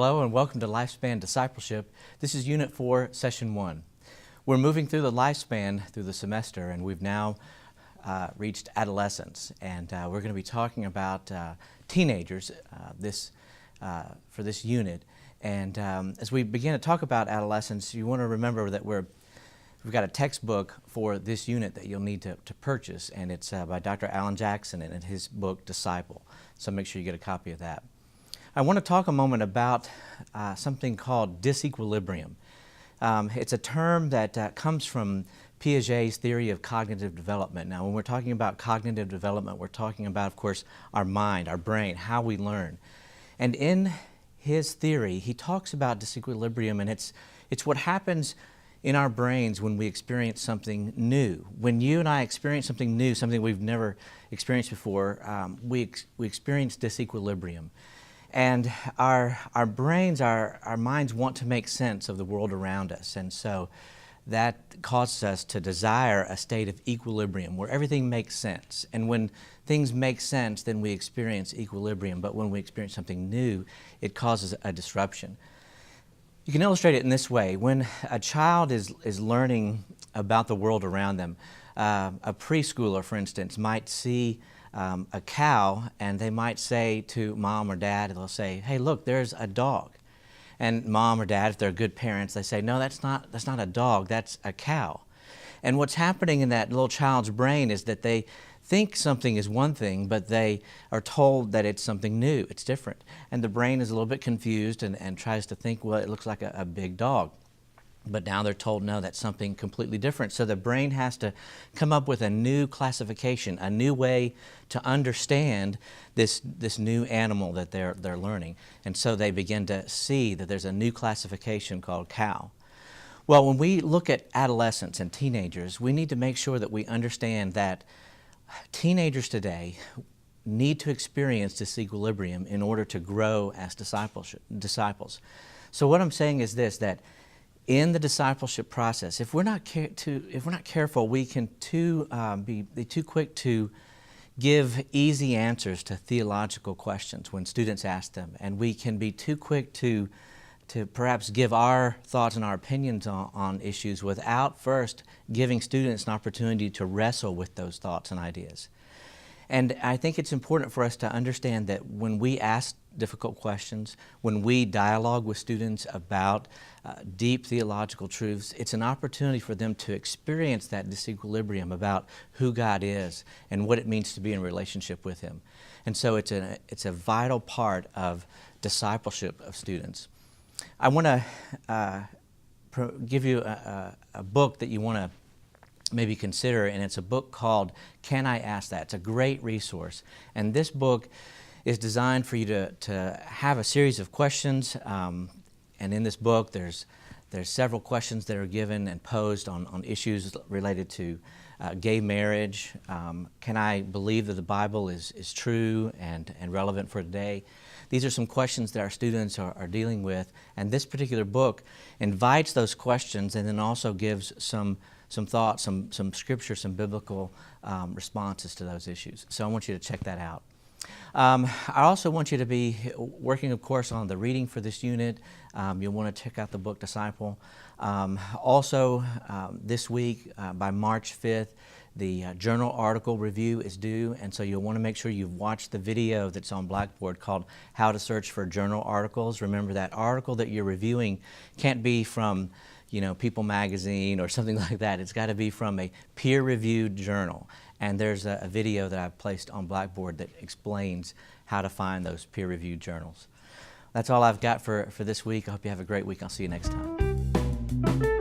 Hello and welcome to Lifespan Discipleship. This is Unit 4, Session 1. We're moving through the lifespan through the semester, and we've now reached adolescence. And we're going to be talking about teenagers for this unit. And as we begin to talk about adolescence, you want to remember that we've got a textbook for this unit that you'll need to purchase, and it's by Dr. Alan Jackson and his book, Disciple. So make sure you get a copy of that. I want to talk a moment about something called disequilibrium. It's a term that comes from Piaget's theory of cognitive development. Now, when we're talking about cognitive development, we're talking about, of course, our mind, our brain, how we learn. And in his theory, he talks about disequilibrium, and it's what happens in our brains when we experience something new. When you and I experience something new, something we've never experienced before, we experience disequilibrium. And our brains, our minds want to make sense of the world around us. And so that causes us to desire a state of equilibrium where everything makes sense. And when things make sense, then we experience equilibrium. But when we experience something new, it causes a disruption. You can illustrate it in this way. When a child is learning about the world around them, a preschooler, for instance, might see a cow, and they might say to mom or dad, they'll say, "Hey, look, there's a dog." And mom or dad, if they're good parents, they say, "No, that's not a dog, that's a cow." And what's happening in that little child's brain is that they think something is one thing, but they are told that it's something new, it's different. And the brain is a little bit confused and tries to think, well, it looks like a big dog. But now they're told, no, that's something completely different. So the brain has to come up with a new classification, a new way to understand this new animal that they're learning. And so they begin to see that there's a new classification called cow. Well, when we look at adolescents and teenagers, we need to make sure that we understand that teenagers today need to experience this equilibrium in order to grow as disciples. So what I'm saying is this, that in the discipleship process, if we're not careful, we can be too quick to give easy answers to theological questions when students ask them, and we can be too quick to perhaps give our thoughts and our opinions on issues without first giving students an opportunity to wrestle with those thoughts and ideas. And I think it's important for us to understand that when we ask difficult questions, when we dialogue with students about deep theological truths, it's an opportunity for them to experience that disequilibrium about who God is and what it means to be in relationship with Him. And so it's a vital part of discipleship of students. I want to give you a book that you want to maybe consider, and it's a book called Can I Ask That? It's a great resource. And this book is designed for you to have a series of questions, and in this book there's several questions that are given and posed on issues related to gay marriage. Can I believe that the Bible is true and relevant for today? These are some questions that our students are dealing with, and this particular book invites those questions and then also gives some thoughts, some scripture, some biblical responses to those issues. So I want you to check that out. I also want you to be working, of course, on the reading for this unit. You'll want to check out the book Disciple. Also, this week, by March 5th, the journal article review is due, and so you'll want to make sure you've watched the video that's on Blackboard called How to Search for Journal Articles. Remember, that article that you're reviewing can't be from People Magazine or something like that. It's got to be from a peer-reviewed journal. And there's a video that I've placed on Blackboard that explains how to find those peer-reviewed journals. That's all I've got for this week. I hope you have a great week. I'll see you next time.